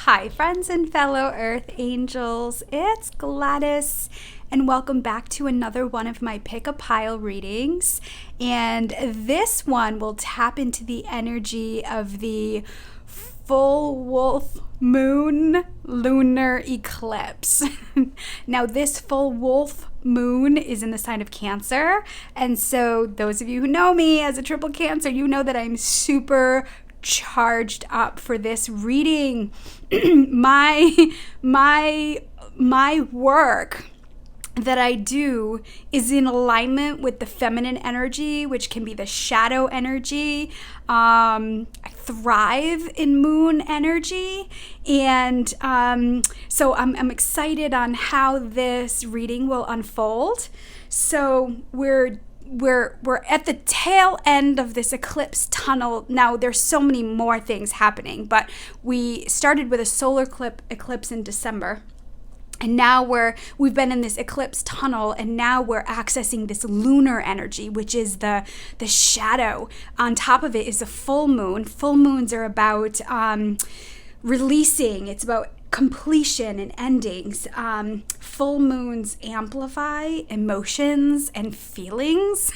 Hi, friends and fellow Earth Angels. It's Gladys, and welcome back to another one of my Pick a Pile readings. And this one will tap into the energy of the full wolf moon lunar eclipse. Now, this full wolf moon is in the sign of Cancer. And so, those of you who know me as a triple Cancer, you know that I'm super charged up for this reading. my work that I do is in alignment with the feminine energy, which can be the shadow energy. I thrive in moon energy, and so I'm excited on how this reading will unfold. So we're at the tail end of this eclipse tunnel. Now, there's so many more things happening, but we started with a solar eclipse in December. And now we've been in this eclipse tunnel, and now we're accessing this lunar energy, which is the shadow. On top of it is a full moon. Full moons are about releasing. It's about completion and endings. Full moons amplify emotions and feelings.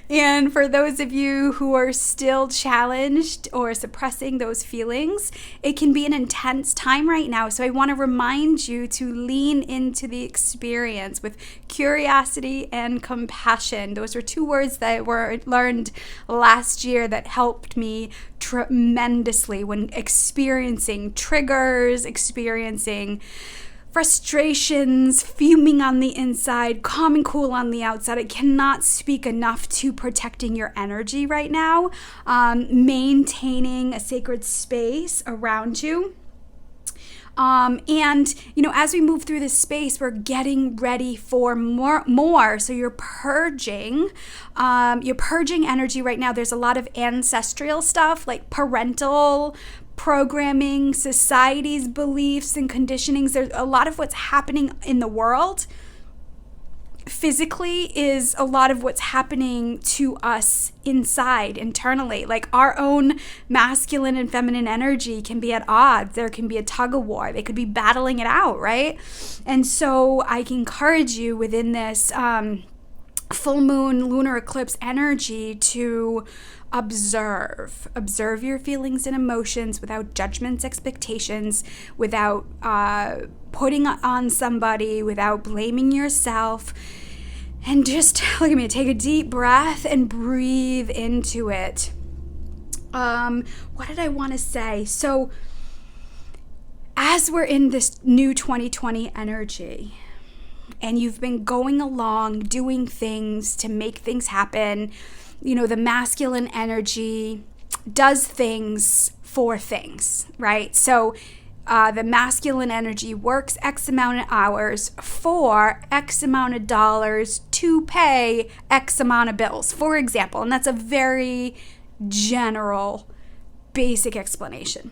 And for those of you who are still challenged or suppressing those feelings, it can be an intense time right now. So I want to remind you to lean into the experience with curiosity and compassion. Those were two words that were learned last year that helped me tremendously when experiencing triggers, experiencing frustrations, fuming on the inside, calm and cool on the outside. I cannot speak enough to protecting your energy right now, maintaining a sacred space around you. And, as we move through this space, we're getting ready for more. So you're purging energy right now. There's a lot of ancestral stuff like parental programming, society's beliefs and conditionings. There's a lot of what's happening in the world physically is a lot of what's happening to us inside, internally. Like our own masculine and feminine energy can be at odds. There can be a tug of war. They could be battling it out, right? And so I can encourage you within this full moon lunar eclipse energy to observe your feelings and emotions without judgments, expectations, without putting on somebody, without blaming yourself. And just look at me, take a deep breath and breathe into it. What did I want to say? So as we're in this new 2020 energy, and you've been going along doing things to make things happen, the masculine energy does things for things, right? So the masculine energy works X amount of hours for X amount of dollars to pay X amount of bills, for example. And that's a very general, basic explanation.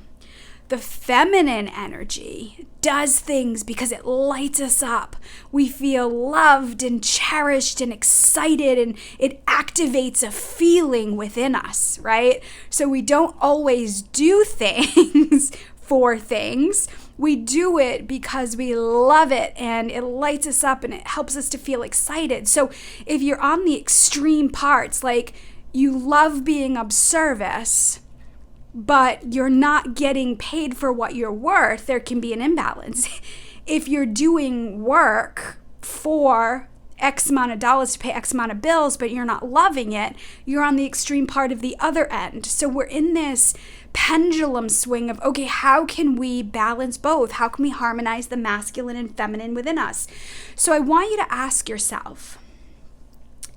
The feminine energy does things because it lights us up. We feel loved and cherished and excited, and it activates a feeling within us, right? So we don't always do things for things. We do it because we love it and it lights us up and it helps us to feel excited. So if you're on the extreme parts, like you love being of service, but you're not getting paid for what you're worth, there can be an imbalance. If you're doing work for X amount of dollars to pay X amount of bills, but you're not loving it, you're on the extreme part of the other end. So we're in this pendulum swing of, okay, how can we balance both? How can we harmonize the masculine and feminine within us? So I want you to ask yourself,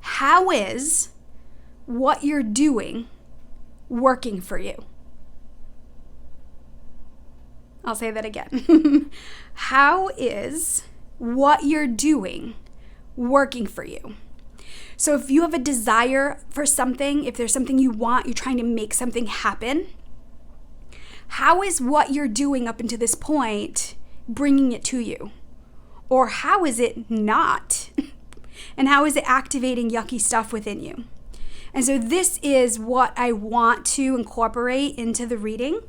how is what you're doing working for you? I'll say that again. How is what you're doing working for you? So if you have a desire for something, if there's something you want, you're trying to make something happen, how is what you're doing up until this point bringing it to you? Or how is it not? And how is it activating yucky stuff within you? And so this is what I want to incorporate into the reading.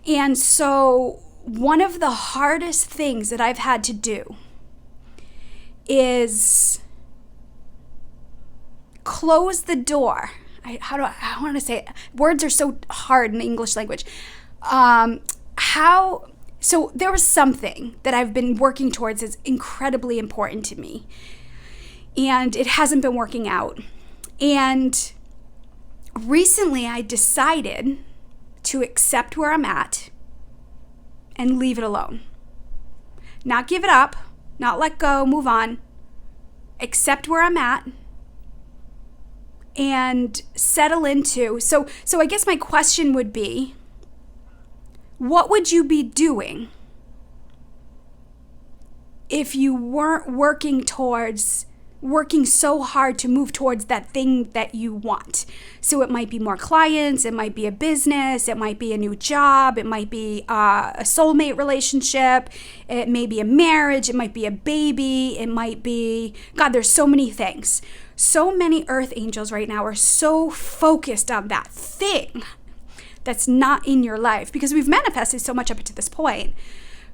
And so one of the hardest things that I've had to do is close the door. I want to say it. Words are so hard in the English language. So there was something that I've been working towards that's incredibly important to me, and it hasn't been working out. And recently I decided to accept where I'm at and leave it alone. Not give it up, not let go, move on. Accept where I'm at and settle into. So I guess my question would be, what would you be doing if you weren't working so hard to move towards that thing that you want? So it might be more clients, it might be a business, it might be a new job, it might be a soulmate relationship, it may be a marriage, it might be a baby, it might be, God, there's so many things. So many earth angels right now are so focused on that thing that's not in your life because we've manifested so much up to this point.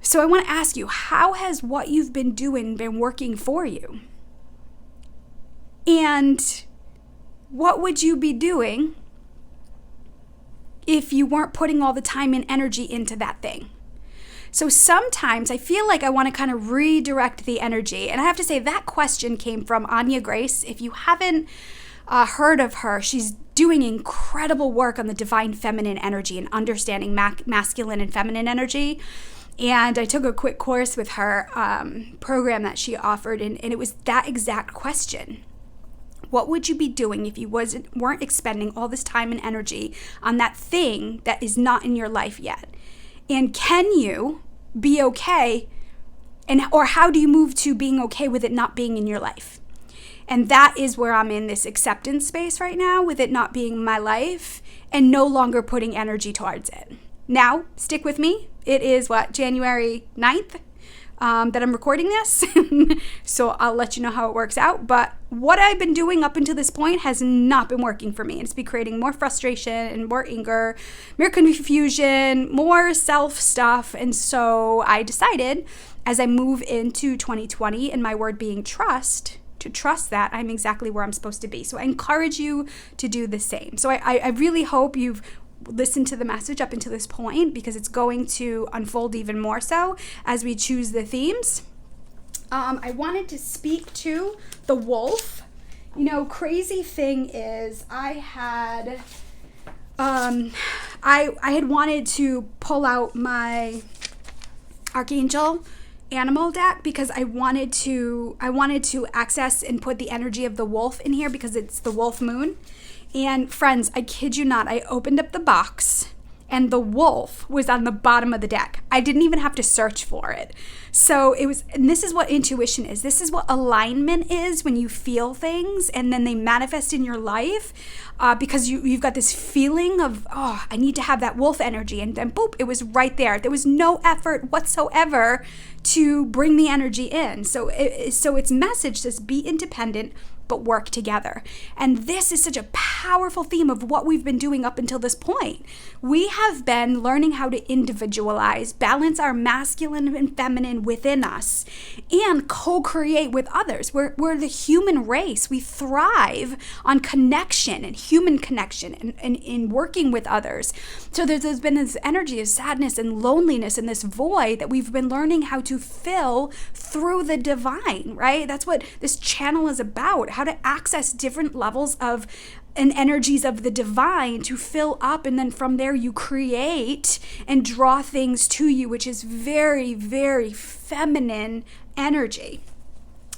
So I want to ask you, how has what you've been doing been working for you? And what would you be doing if you weren't putting all the time and energy into that thing? So sometimes I feel like I want to kind of redirect the energy. And I have to say that question came from Anya Grace. If you haven't heard of her, she's doing incredible work on the divine feminine energy and understanding masculine and feminine energy. And I took a quick course with her program that she offered, and it was that exact question. What would you be doing if you weren't expending all this time and energy on that thing that is not in your life yet? And can you be okay, or how do you move to being okay with it not being in your life? And that is where I'm in this acceptance space right now, with it not being my life and no longer putting energy towards it. Now, stick with me. It is January 9th that I'm recording this. So I'll let you know how it works out. But what I've been doing up until this point has not been working for me. It's been creating more frustration and more anger, more confusion, more self stuff. And so I decided, as I move into 2020 and my word being trust, to trust that I'm exactly where I'm supposed to be. So I encourage you to do the same. So I really hope you've listened to the message up until this point, because it's going to unfold even more so as we choose the themes. I wanted to speak to the wolf. Crazy thing is I had wanted to pull out my Archangel animal deck because I wanted to access and put the energy of the wolf in here because it's the wolf moon. And friends, I kid you not, I opened up the box and the wolf was on the bottom of the deck. I didn't even have to search for it. So it was, and this is what intuition is. This is what alignment is, when you feel things and then they manifest in your life, because you've got this feeling of, oh, I need to have that wolf energy. And then boop, it was right there. There was no effort whatsoever to bring the energy in. So its message says, be independent, but work together. And this is such a powerful theme of what we've been doing up until this point. We have been learning how to individualize, balance our masculine and feminine within us, and co-create with others. We're the human race. We thrive on connection and human connection and in working with others. So there's been this energy of sadness and loneliness and this void that we've been learning how to fill through the divine, right? That's what this channel is about. How to access different levels of and energies of the divine to fill up, and then from there you create and draw things to you, which is very, very feminine energy.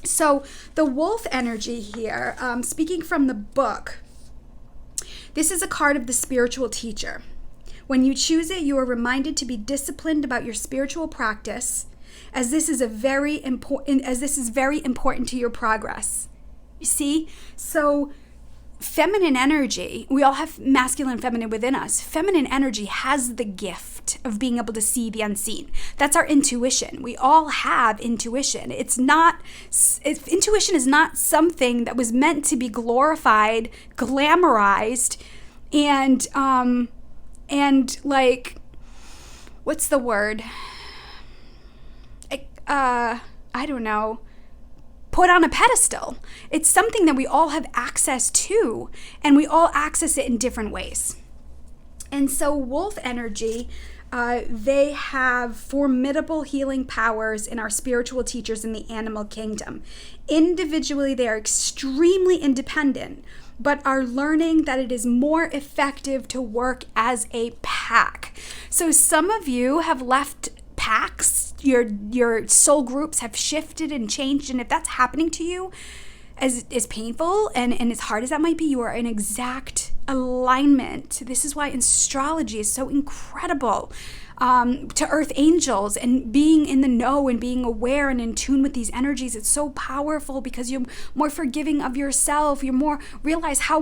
So the wolf energy here, speaking from the book, this is a card of the spiritual teacher. When you choose it, you are reminded to be disciplined about your spiritual practice, as this is very important to your progress. You see? So feminine energy, we all have masculine and feminine within us. Feminine energy has the gift of being able to see the unseen. That's our intuition. We all have intuition. Intuition is not something that was meant to be glorified, glamorized, and like what's the word? I don't know. Put on a pedestal. It's something that we all have access to, and we all access it in different ways. And so wolf energy, they have formidable healing powers in our spiritual teachers in the animal kingdom. Individually, they are extremely independent, but are learning that it is more effective to work as a pack. So some of you have left packs, your soul groups have shifted and changed, and if that's happening to you, as painful and as hard as that might be, you are in exact alignment. This is why astrology is so incredible to earth angels, and being in the know and being aware and in tune with these energies. It's so powerful because you're more forgiving of yourself. You're more realize how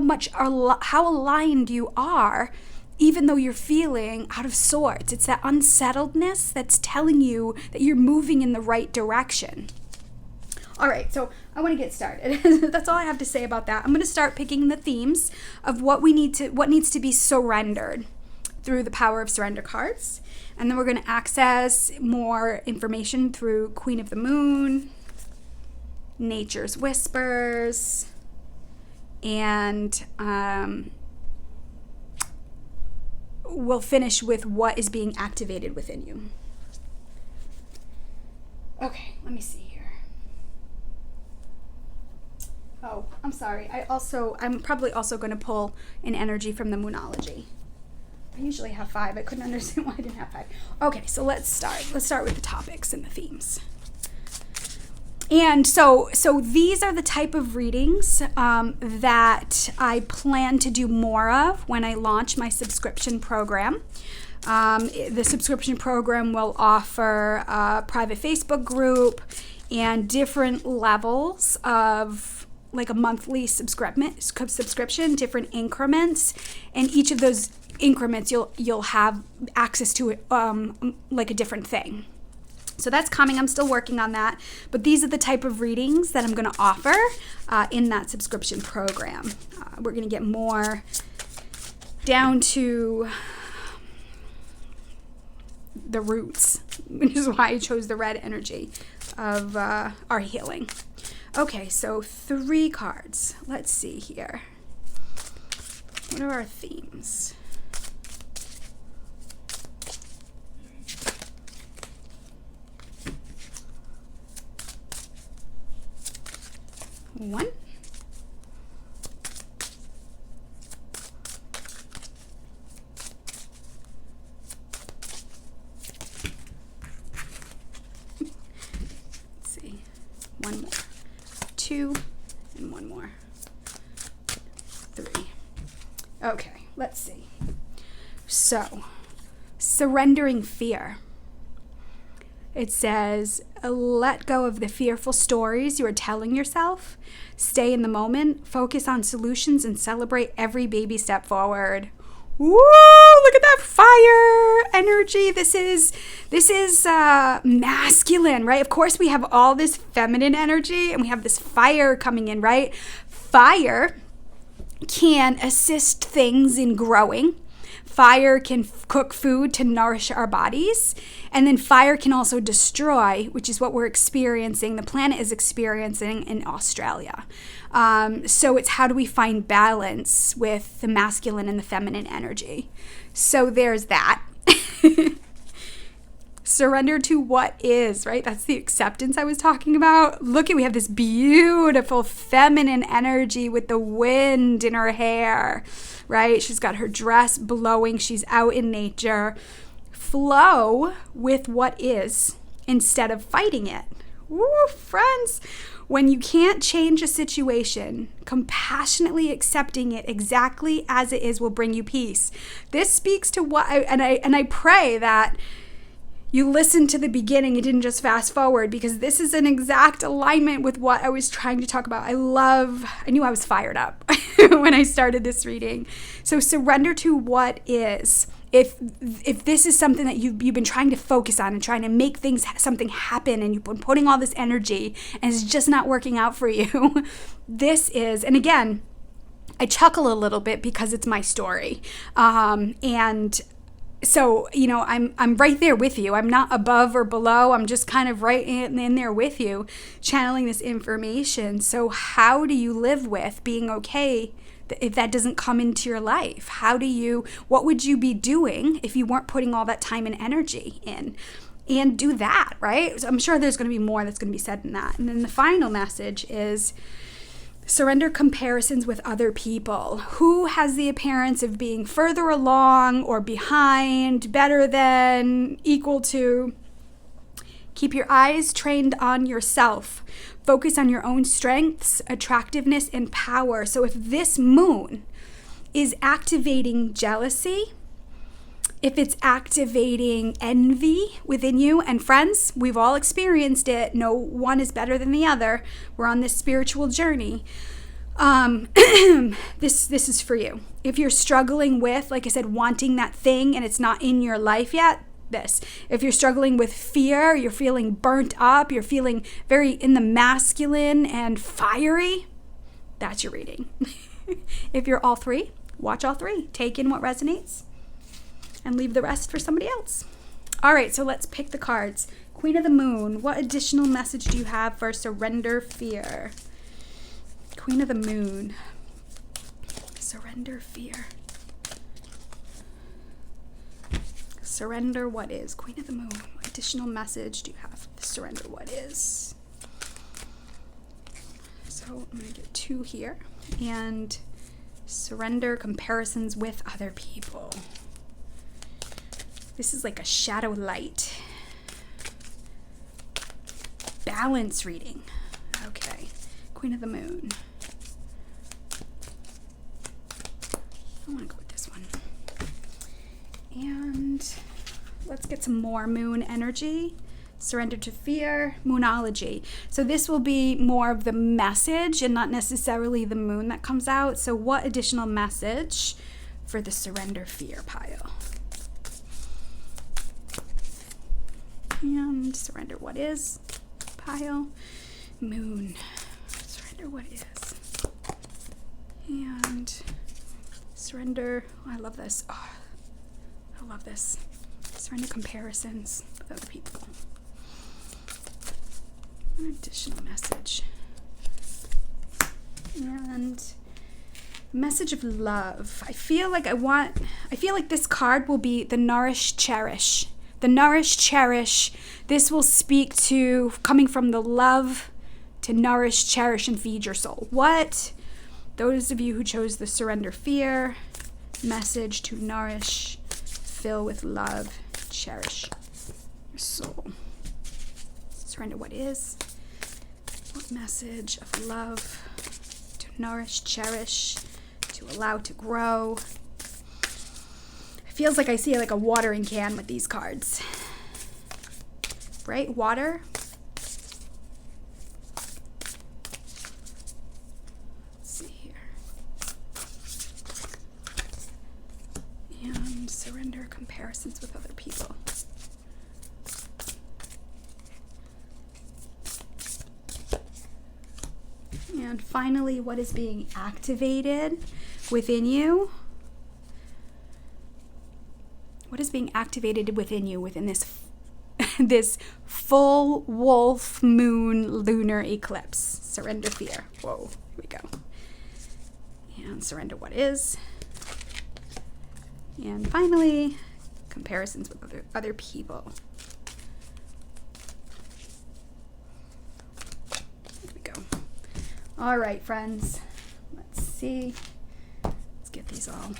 aligned you are, even though you're feeling out of sorts. It's that unsettledness that's telling you that you're moving in the right direction. All right, so I want to get started. That's all I have to say about that. I'm going to start picking the themes of what needs to be surrendered through the Power of Surrender cards. And then we're going to access more information through Queen of the Moon, Nature's Whispers, and we'll finish with what is being activated within you. Okay, let me see. Oh, I'm sorry. I'm probably also going to pull an energy from the Moonology. I usually have 5. I couldn't understand why I didn't have 5. Okay, so let's start. Let's start with the topics and the themes. And so these are the type of readings that I plan to do more of when I launch my subscription program. The subscription program will offer a private Facebook group and different levels of like a monthly subscription, different increments, and each of those increments you'll have access to it, like a different thing. So that's coming. I'm still working on that, but these are the type of readings that I'm going to offer in that subscription program. We're going to get more down to the roots, which is why I chose the red energy of our healing. Okay, so 3 cards. Let's see here. What are our themes? One. Let's see. 1 more. 2 and 1 more. 3. Okay, let's see. So, surrendering fear. It says, let go of the fearful stories you are telling yourself. Stay in the moment, focus on solutions, and celebrate every baby step forward. Woo! Look at that fire energy. This is masculine, right? Of course, we have all this feminine energy, and we have this fire coming in, right? Fire can assist things in growing. Fire can cook food to nourish our bodies. And then fire can also destroy, which is what we're experiencing. The planet is experiencing in Australia. So it's how do we find balance with the masculine and the feminine energy? So there's that. Surrender to what is, right? That's the acceptance I was talking about. Look, we have this beautiful feminine energy with the wind in her hair, right? She's got her dress blowing. She's out in nature. Flow with what is instead of fighting it. Woo, friends. When you can't change a situation, compassionately accepting it exactly as it is will bring you peace. This speaks to what I pray that you listened to the beginning. You didn't just fast forward, because this is an exact alignment with what I was trying to talk about. I knew I was fired up when I started this reading. So surrender to what is. If this is something that you've been trying to focus on and trying to make something happen, and you've been putting all this energy and it's just not working out for you, this is, and again, I chuckle a little bit because it's my story. And So, I'm right there with you. I'm not above or below. I'm just kind of right in there with you, channeling this information. So how do you live with being okay if that doesn't come into your life? What would you be doing if you weren't putting all that time and energy in? And do that, right? So I'm sure there's going to be more that's going to be said in that. And then the final message is surrender comparisons with other people. Who has the appearance of being further along or behind, better than, equal to? Keep your eyes trained on yourself. Focus on your own strengths, attractiveness, and power. So if this moon is activating jealousy, if it's activating envy within you, and friends, we've all experienced it. No one is better than the other. We're on this spiritual journey. This is for you. If you're struggling with, like I said, wanting that thing and it's not in your life yet, this. If you're struggling with fear, you're feeling burnt up, you're feeling very in the masculine and fiery, that's your reading. If you're all three, watch all three. Take in what resonates and leave the rest for somebody else. All right, so let's pick the cards. Queen of the Moon, what additional message do you have for surrender fear? Queen of the Moon, surrender fear. Surrender what is. Queen of the Moon, what additional message do you have? Surrender what is. So I'm going to get 2 here. And surrender comparisons with other people. This is like a shadow light. Balance reading. Okay. Queen of the Moon. I want to go with this one. And let's get some more moon energy. Surrender to fear, moonology. So this will be more of the message and not necessarily the moon that comes out. So what additional message for the surrender fear pile? And surrender what is pile. Moon. Surrender what is. And surrender. Oh, I love this. Oh, I love this. Surrender comparisons with other people. An additional message. And message of love. I feel like this card will be the Nourish, Cherish. The Nourish, Cherish. This will speak to coming from the love to nourish, cherish, and feed your soul. What? Those of you who chose the surrender fear message to nourish, fill with love, cherish your soul. Surrender what is. What message of love to nourish, cherish, to allow to grow. It feels like I see like a watering can with these cards. Right? Water. Let's see here. And surrender comparisons with other people. And finally, what is being activated within you? What is being activated within you within this this full wolf moon lunar eclipse? Surrender fear. Whoa, here we go. And surrender what is. And finally, comparisons with other people. There we go. All right, friends. Let's see. Let's get these all.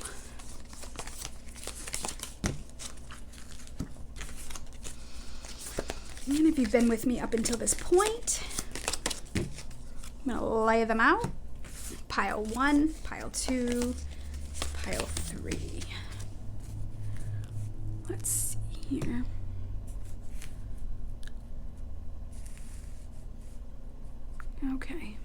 And if you've been with me up until this point, I'm going to lay them out. Pile 1, pile 2, pile 3. Let's see here. Okay.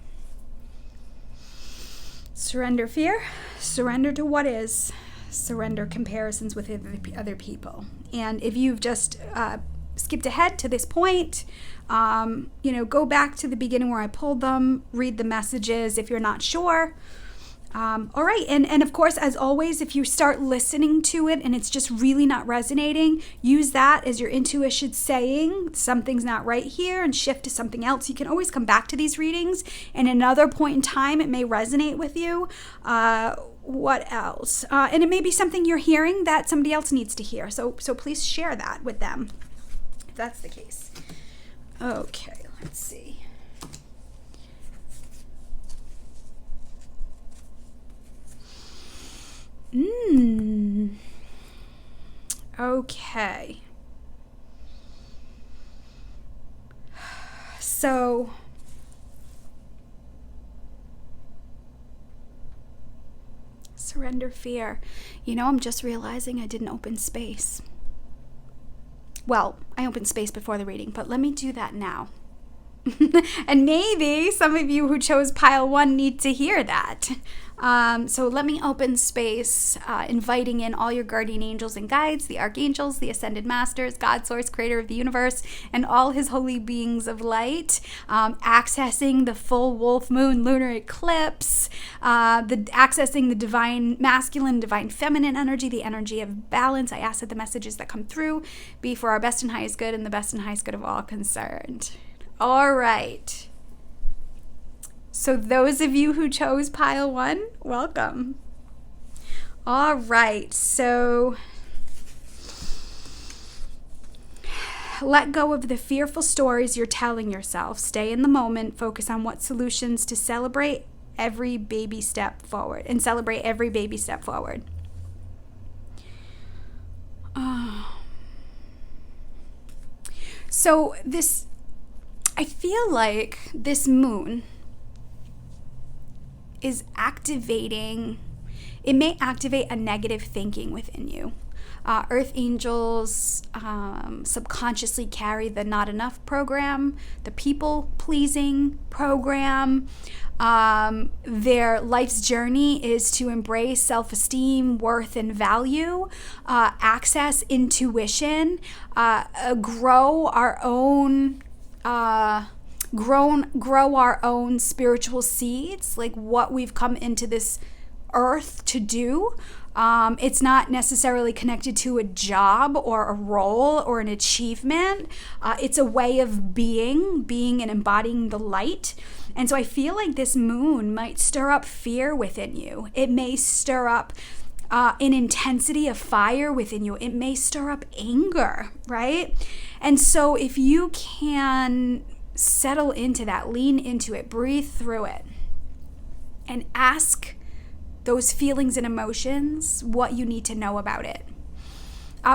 Surrender fear. Surrender to what is. Surrender comparisons with other people. And if you've just skipped ahead to this point, go back to the beginning where I pulled them, read the messages if you're not sure. All right. And of course, as always, if you start listening to it and it's just really not resonating, use that as your intuition saying something's not right here and shift to something else. You can always come back to these readings, and another point in time, it may resonate with you. What else? And it may be something you're hearing that somebody else needs to hear. So please share that with them if that's the case. Okay, let's see. Okay. So surrender fear. I'm just realizing I didn't open space. Well, I opened space before the reading, but let me do that now. And maybe some of you who chose pile 1 need to hear that. So let me open space, inviting in all your guardian angels and guides, the archangels, the ascended masters, God, source, creator of the universe, and all his holy beings of light, accessing the full wolf moon lunar eclipse, accessing the divine masculine, divine feminine energy, the energy of balance. I ask that the messages that come through be for our best and highest good and the best and highest good of all concerned. All right. So those of you who chose pile 1, welcome. All right. So let go of the fearful stories you're telling yourself. Stay in the moment. Focus on what solutions to celebrate every baby step forward and celebrate every baby step forward. So I feel like this moon is activating, it may activate a negative thinking within you. Earth angels subconsciously carry the not enough program, the people pleasing program. Their life's journey is to embrace self-esteem, worth, and value, access intuition, grow our own grow our own spiritual seeds, like what we've come into this earth to do. It's not necessarily connected to a job or a role or an achievement. It's a way of being and embodying the light. And so I feel like this moon might stir up fear within you. It may stir up an intensity of fire within you. It may stir up anger, right? And so if you can settle into that, lean into it, breathe through it, and ask those feelings and emotions what you need to know about it,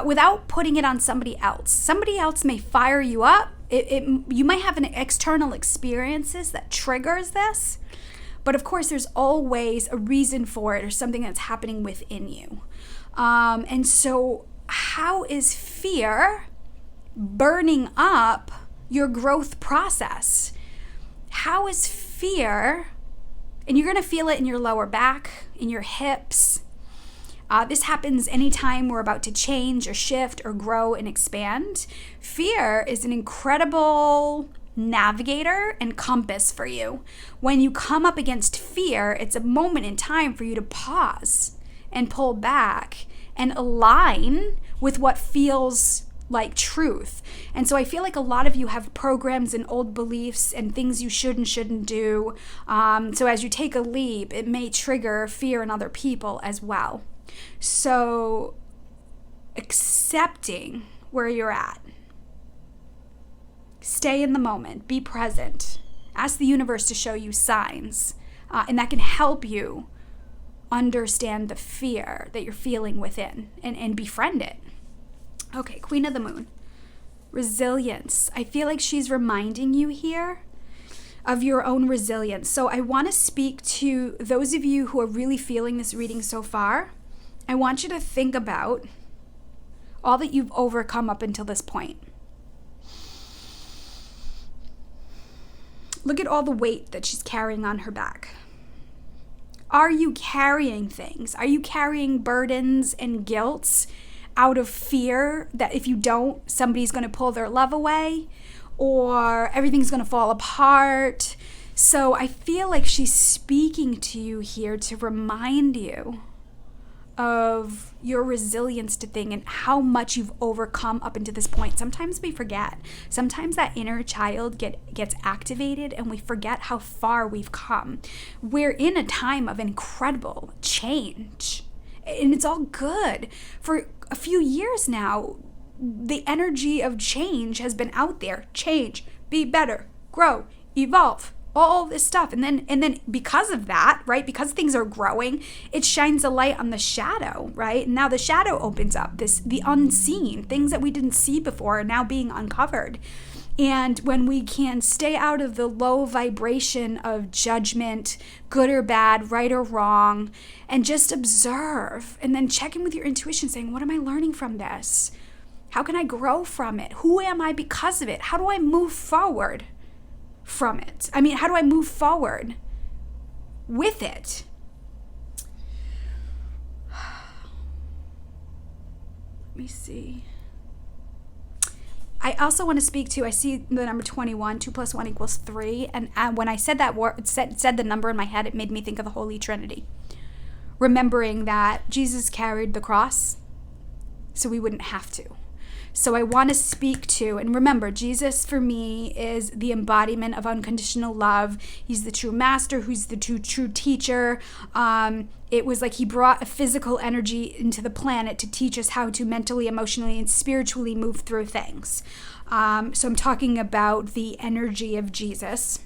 without putting it on somebody else. Somebody else may fire you up. You might have an external experiences that triggers this, but of course there's always a reason for it or something that's happening within you. And so how is fear burning up your growth process? How is fear, and you're going to feel it in your lower back, in your hips. This happens anytime we're about to change or shift or grow and expand. Fear is an incredible navigator and compass for you. When you come up against fear, it's a moment in time for you to pause and pull back and align with what feels like truth. And so I feel like a lot of you have programs and old beliefs and things you should and shouldn't do. So as you take a leap, it may trigger fear in other people as well. So accepting where you're at. Stay in the moment. Be present. Ask the universe to show you signs. And that can help you understand the fear that you're feeling within and befriend it. Okay, Queen of the Moon. Resilience. I feel like she's reminding you here of your own resilience. So I want to speak to those of you who are really feeling this reading so far. I want you to think about all that you've overcome up until this point. Look at all the weight that she's carrying on her back. Are you carrying things? Are you carrying burdens and guilts out of fear that if you don't, somebody's going to pull their love away or everything's going to fall apart? So I feel like she's speaking to you here to remind you of your resilience to things and how much you've overcome up until this point. Sometimes we forget. Sometimes that inner child gets activated and we forget how far we've come. We're in a time of incredible change, and it's all good. For a few years now, the energy of change has been out there. Change, be better, grow, evolve, all this stuff. And then because of that, right, because things are growing, it shines a light on the shadow, right? And now the shadow opens up, the unseen, things that we didn't see before are now being uncovered. And when we can stay out of the low vibration of judgment, good or bad, right or wrong, and just observe, and then check in with your intuition saying, what am I learning from this? How can I grow from it? Who am I because of it? How do I move forward from it? How do I move forward with it? Let me see. I also want to speak to, I see the number 21, 2 + 1 = 3. And when I said that word, said the number in my head, it made me think of the Holy Trinity. Remembering that Jesus carried the cross so we wouldn't have to. So I want to speak to, and remember, Jesus for me is the embodiment of unconditional love. He's the true master, who's the true teacher. It was like he brought a physical energy into the planet to teach us how to mentally, emotionally, and spiritually move through things. So I'm talking about the energy of Jesus.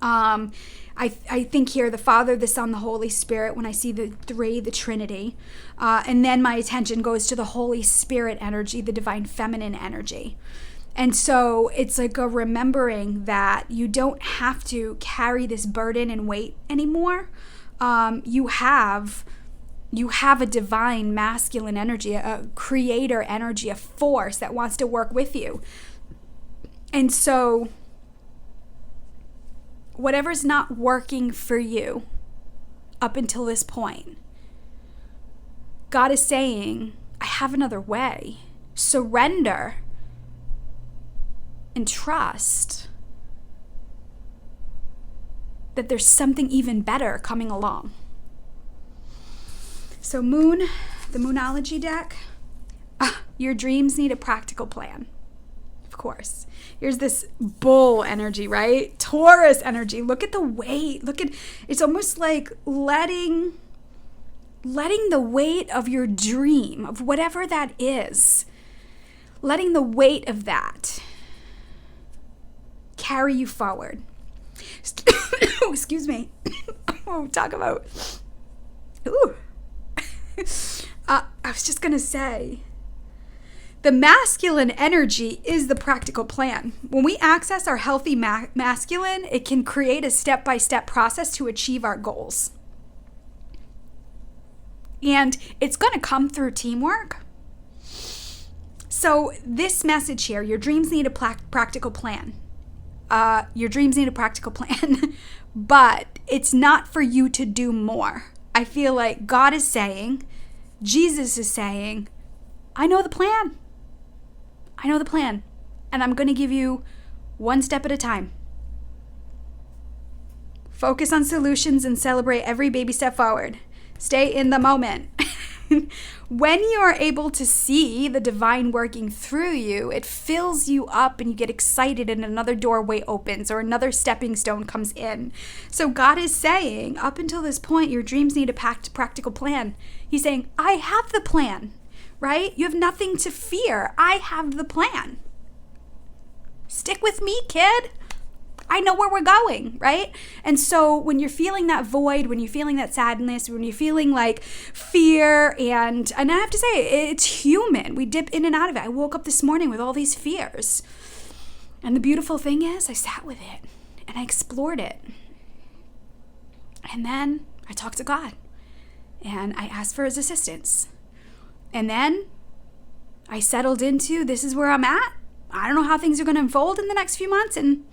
I think here the Father, the Son, the Holy Spirit, when I see the three, the Trinity. And then my attention goes to the Holy Spirit energy, the divine feminine energy. And so it's like a remembering that you don't have to carry this burden and weight anymore. You have a divine masculine energy, a creator energy, a force that wants to work with you. And so whatever's not working for you up until this point, God is saying, I have another way. Surrender and trust that there's something even better coming along. So Moon, the Moonology deck, your dreams need a practical plan. Of course. Here's this bull energy, right? Taurus energy. Look at the weight. It's almost like letting the weight of your dream, of whatever that is, letting the weight of that carry you forward. Excuse me. Talk about. Ooh. I was just going to say, the masculine energy is the practical plan. When we access our healthy masculine, it can create a step-by-step process to achieve our goals. And it's going to come through teamwork. So this message here, your dreams need a practical plan. Your dreams need a practical plan, but it's not for you to do more. I feel like God is saying, Jesus is saying, I know the plan. I know the plan, and I'm going to give you one step at a time. Focus on solutions and celebrate every baby step forward. Stay in the moment. When you are able to see the divine working through you, it fills you up and you get excited and another doorway opens or another stepping stone comes in. So God is saying, up until this point, your dreams need a practical plan. He's saying, I have the plan. Right? You have nothing to fear. I have the plan. Stick with me, kid. I know where we're going, right? And so when you're feeling that void, when you're feeling that sadness, when you're feeling like fear, and I have to say, it's human. We dip in and out of it. I woke up this morning with all these fears. And the beautiful thing is, I sat with it and I explored it. And then I talked to God and I asked for his assistance. And then I settled into, this is where I'm at. I don't know how things are going to unfold in the next few months. And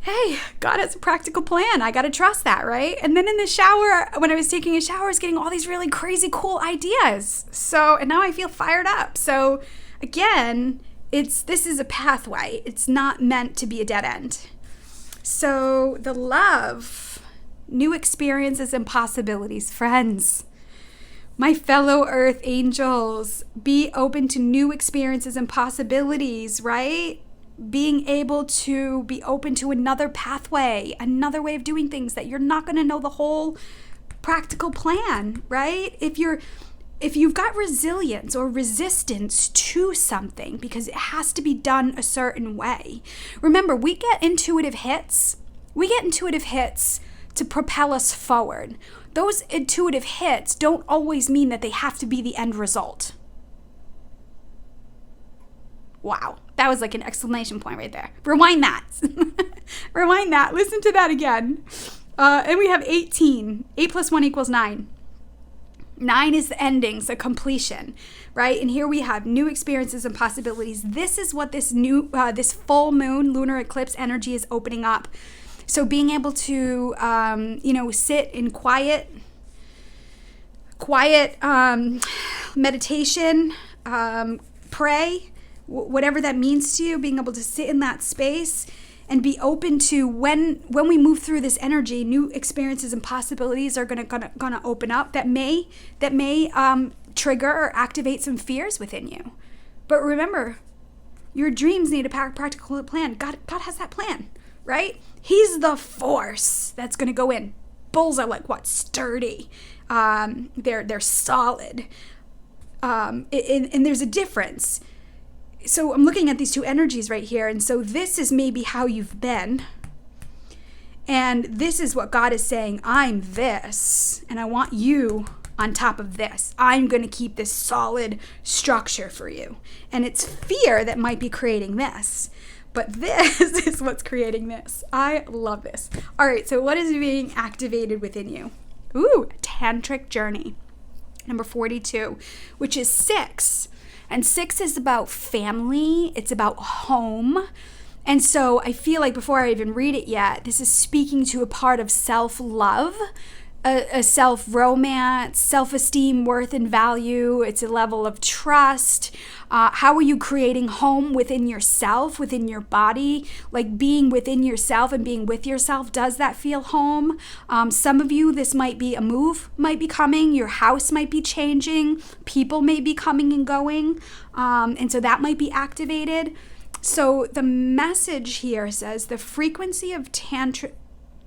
hey, God has a practical plan. I got to trust that, right? And then in the shower, when I was taking a shower, I was getting all these really crazy cool ideas. And now I feel fired up. So again, this is a pathway. It's not meant to be a dead end. So the love, new experiences and possibilities, friends. My fellow earth angels, be open to new experiences and possibilities, right? Being able to be open to another pathway, another way of doing things that you're not going to know the whole practical plan, right? If you've got resilience or resistance to something because it has to be done a certain way. Remember, we get intuitive hits. We get intuitive hits to propel us forward. Those intuitive hits don't always mean that they have to be the end result. Wow, that was like an exclamation point right there. Rewind that. Rewind that. Listen to that again. And we have 18. 8 plus 1 equals 9. 9 is the ending, so completion, right? And here we have new experiences and possibilities. This is what this full moon lunar eclipse energy is opening up. So being able to, sit in quiet meditation, pray, whatever that means to you, being able to sit in that space and be open to when we move through this energy, new experiences and possibilities are gonna open up that may trigger or activate some fears within you. But remember, your dreams need a practical plan. God has that plan, right? He's the force that's gonna go in. Bulls are like what? Sturdy. They're solid. And there's a difference. So I'm looking at these two energies right here. And so this is maybe how you've been. And this is what God is saying. I'm this. And I want you on top of this. I'm going to keep this solid structure for you. And it's fear that might be creating this. But this is what's creating this. I love this. All right. So what is being activated within you? Ooh, tantric journey. Number 42, which is 6. And 6 is about family. It's about home. And so I feel like before I even read it yet, this is speaking to a part of self-love, a self-romance, self-esteem, worth, and value. It's a level of trust. How are you creating home within yourself, within your body? Like being within yourself and being with yourself, does that feel home? Some of you, this might be a move might be coming. Your house might be changing. People may be coming and going. And so that might be activated. So the message here says the frequency of tantric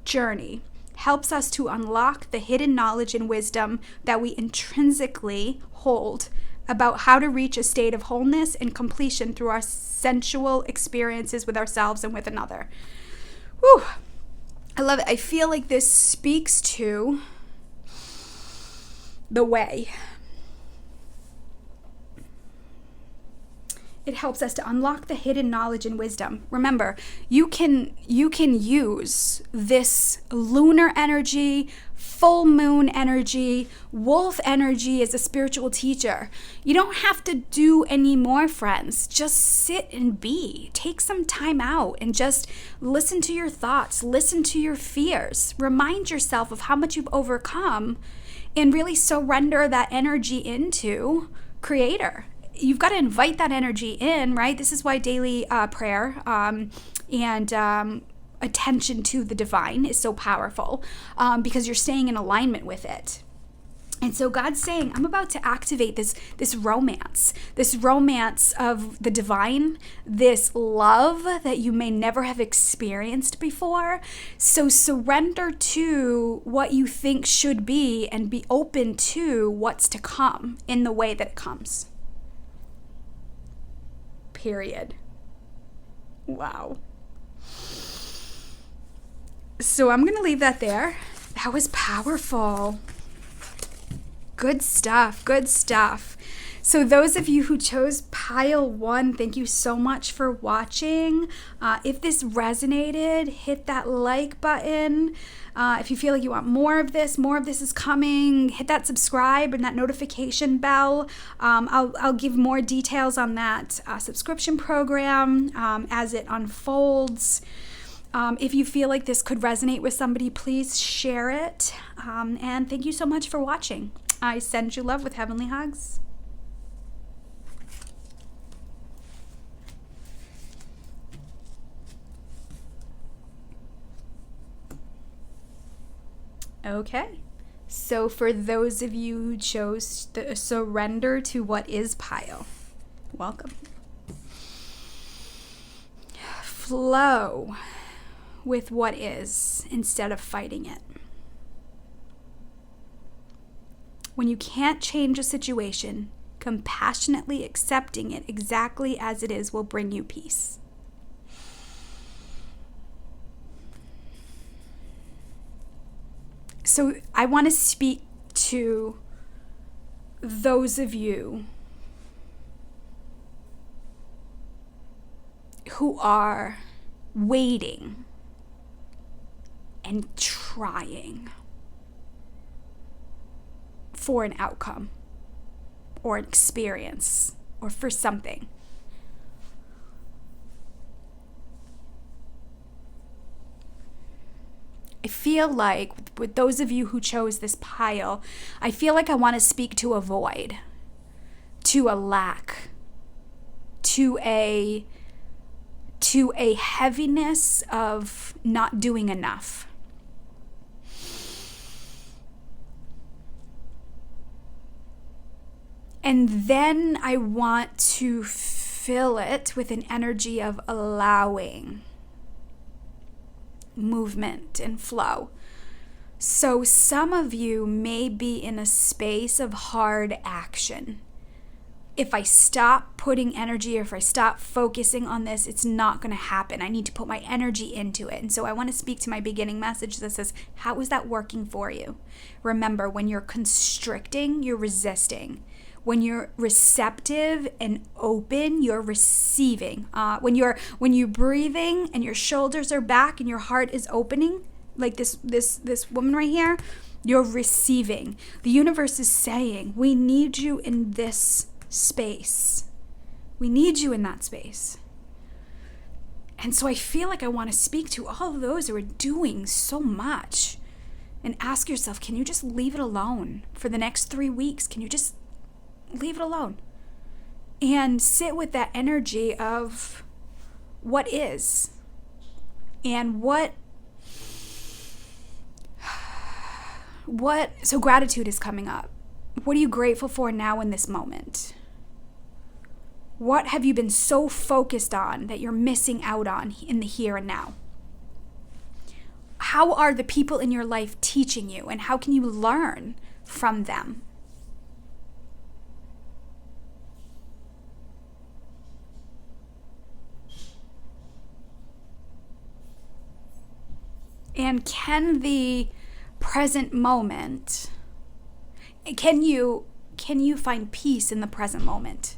journey helps us to unlock the hidden knowledge and wisdom that we intrinsically hold about how to reach a state of wholeness and completion through our sensual experiences with ourselves and with another. Whew. I love it. I feel like this speaks to the way. It helps us to unlock the hidden knowledge and wisdom. Remember, you can use this lunar energy, full moon energy, wolf energy as a spiritual teacher. You don't have to do any more, friends. Just sit and be. Take some time out and just listen to your thoughts, listen to your fears. Remind yourself of how much you've overcome and really surrender that energy into Creator. You've got to invite that energy in, right? This is why daily prayer and attention to the divine is so powerful, because you're staying in alignment with it. And so God's saying, I'm about to activate this romance of the divine, this love that you may never have experienced before. So surrender to what you think should be and be open to what's to come in the way that it comes. Period. Wow. So I'm going to leave that there. That was powerful. Good stuff. Good stuff. So those of you who chose pile 1, thank you so much for watching. If this resonated, hit that like button. If you feel like you want more of this is coming, hit that subscribe and that notification bell. I'll give more details on that subscription program as it unfolds. If you feel like this could resonate with somebody, please share it. And thank you so much for watching. I send you love with heavenly hugs. Okay. So for those of you who chose the surrender to what is pile, welcome. Flow with what is instead of fighting it. When you can't change a situation, compassionately accepting it exactly as it is will bring you peace. So I want to speak to those of you who are waiting and trying for an outcome or an experience or for something. I feel like with those of you who chose this pile, I feel like I want to speak to a void, to a lack, to a heaviness of not doing enough. And then I want to fill it with an energy of allowing movement and flow. So some of you may be in a space of hard action. If I stop putting energy or if I stop focusing on this, it's not going to happen. I need to put my energy into it. And so I want to speak to my beginning message that says, how is that working for you? Remember, when you're constricting, you're resisting. When you're receptive and open, you're receiving. When you're breathing and your shoulders are back and your heart is opening, like this woman right here, you're receiving. The universe is saying, we need you in this space. We need you in that space. And so I feel like I want to speak to all of those who are doing so much and ask yourself, can you just leave it alone for the next 3 weeks? Can you just leave it alone and sit with that energy of what is and what so gratitude is coming up. What are you grateful for now in this moment? What have you been so focused on that you're missing out on in the here and now? How are the people in your life teaching you, and how can you learn from them? And can the present moment, can you find peace in the present moment?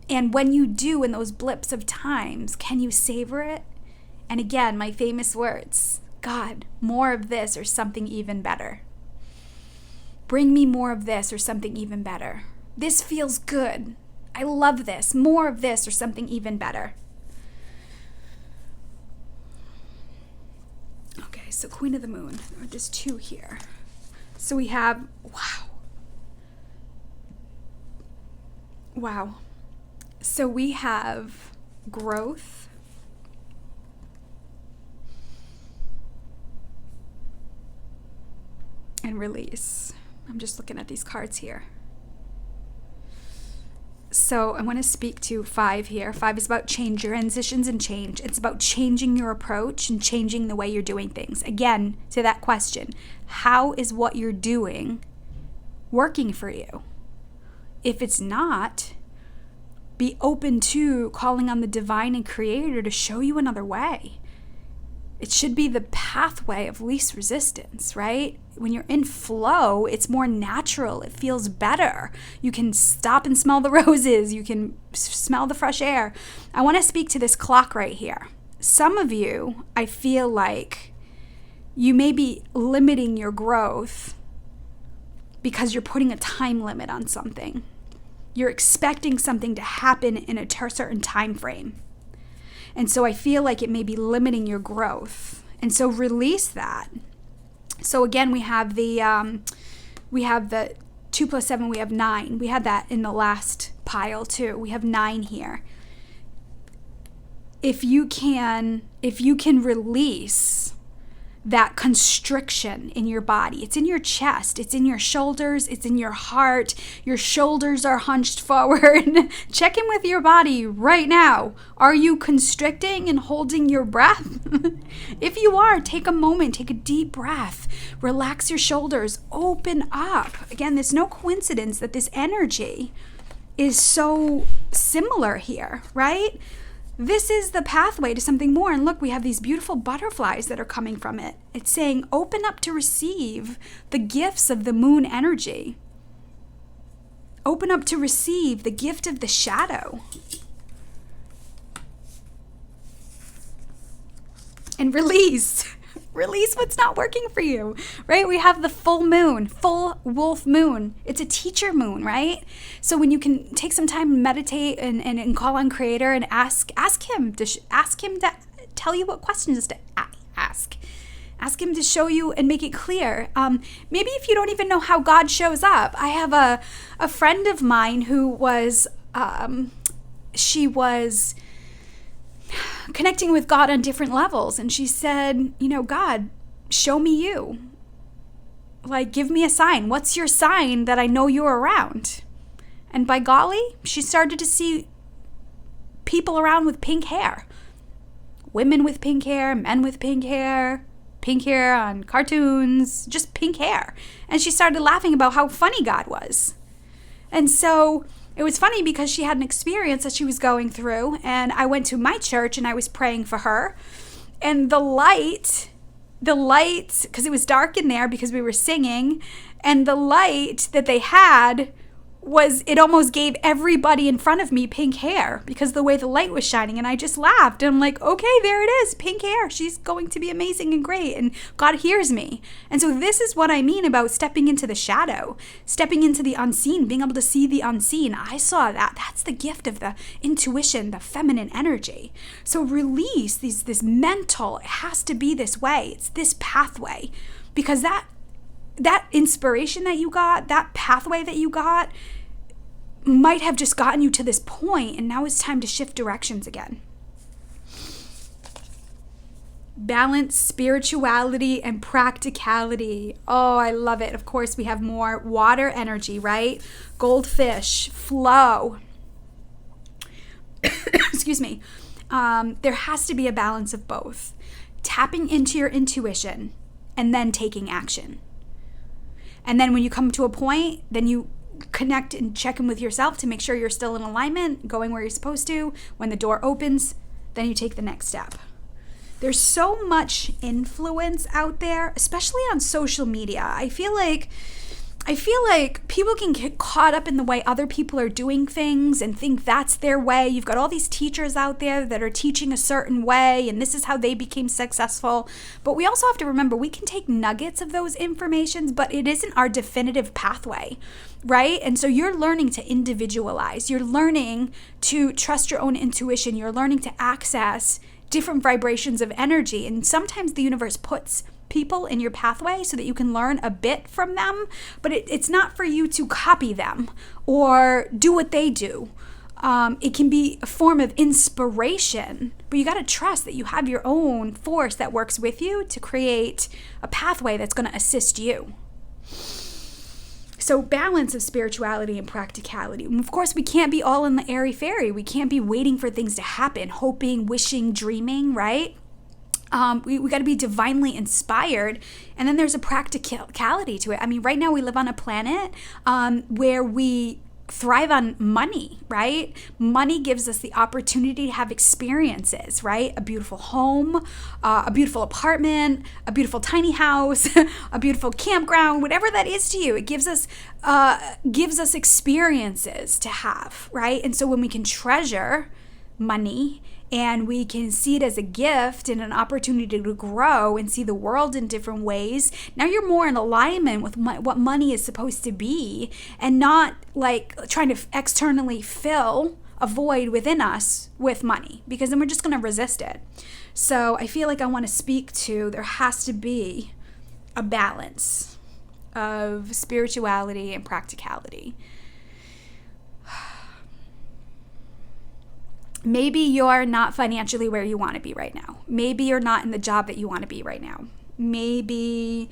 And when you do, in those blips of times, can you savor it? And again, my famous words, God, more of this or something even better. Bring me more of this or something even better. This feels good. I love this. More of this or something even better. Okay, so Queen of the Moon. There's 2 here. So we have, wow. So we have growth, and release. I'm just looking at these cards here. So I want to speak to 5 here. 5 is about change, transitions and change. It's about changing your approach and changing the way you're doing things. Again, to that question, how is what you're doing working for you? If it's not, be open to calling on the divine and creator to show you another way. It should be the pathway of least resistance, right? When you're in flow, it's more natural. It feels better. You can stop and smell the roses. You can smell the fresh air. I want to speak to this clock right here. Some of you, I feel like you may be limiting your growth because you're putting a time limit on something. You're expecting something to happen in a certain time frame. And so I feel like it may be limiting your growth. And so release that. So again, we have the 2 plus 7, we have 9. We had that in the last pile too. We have 9 here. If you can release that constriction in your body. It's in your chest, it's in your shoulders, it's in your heart. Your shoulders are hunched forward. Check in with your body right now. Are you constricting and holding your breath? If you are, take a moment, take a deep breath, relax your shoulders, open up. Again, there's no coincidence that this energy is so similar here, right? This is the pathway to something more. And look, we have these beautiful butterflies that are coming from it. It's saying, open up to receive the gifts of the moon energy. Open up to receive the gift of the shadow. And release. Release what's not working for you, right? We have the full moon, full wolf moon. It's a teacher moon, right? So when you can take some time and meditate and call on Creator and ask him to tell you what questions to ask. Ask him to show you and make it clear. Maybe if you don't even know how God shows up. I have a friend of mine who was, she was connecting with God on different levels. And she said, God, show me you. Like, give me a sign. What's your sign that I know you're around? And by golly, she started to see people around with pink hair. Women with pink hair, men with pink hair on cartoons, just pink hair. And she started laughing about how funny God was. And so it was funny because she had an experience that she was going through, and I went to my church and I was praying for her. And the light, because it was dark in there because we were singing, and the light that they had it almost gave everybody in front of me pink hair because the way the light was shining. And I just laughed. And I'm like, okay, there it is, pink hair. She's going to be amazing and great. And God hears me. And so this is what I mean about stepping into the shadow, stepping into the unseen, being able to see the unseen. I saw that. That's the gift of the intuition, the feminine energy. So release this mental, it has to be this way. It's this pathway, because that inspiration that you got, that pathway that you got, might have just gotten you to this point, and now it's time to shift directions again. Balance, spirituality, and practicality. Oh, I love it. Of course, we have more water energy, right? Goldfish, flow. Excuse me. There has to be a balance of both. Tapping into your intuition and then taking action. And then when you come to a point, then you connect and check in with yourself to make sure you're still in alignment, going where you're supposed to. When the door opens, then you take the next step. There's so much influence out there, especially on social media. I feel like people can get caught up in the way other people are doing things and think that's their way. You've got all these teachers out there that are teaching a certain way, and this is how they became successful. But we also have to remember, we can take nuggets of those informations, but it isn't our definitive pathway, right? And so you're learning to individualize. You're learning to trust your own intuition. You're learning to access different vibrations of energy. And sometimes the universe puts people in your pathway so that you can learn a bit from them, but it's not for you to copy them or do what they do. It can be a form of inspiration, but you got to trust that you have your own force that works with you to create a pathway that's going to assist you. So balance of spirituality and practicality. And of course, we can't be all in the airy-fairy. We can't be waiting for things to happen, hoping, wishing, dreaming, right? We got to be divinely inspired. And then there's a practicality to it. I mean, right now we live on a planet where we thrive on money, right? Money gives us the opportunity to have experiences, right? A beautiful home, a beautiful apartment, a beautiful tiny house, a beautiful campground, whatever that is to you. It gives us experiences to have, right? And so when we can treasure money and we can see it as a gift and an opportunity to grow and see the world in different ways, now you're more in alignment with what money is supposed to be, and not like trying to externally fill a void within us with money, because then we're just going to resist it. So I feel like I want to speak to, there has to be a balance of spirituality and practicality. Maybe you're not financially where you want to be right now. Maybe you're not in the job that you want to be right now. Maybe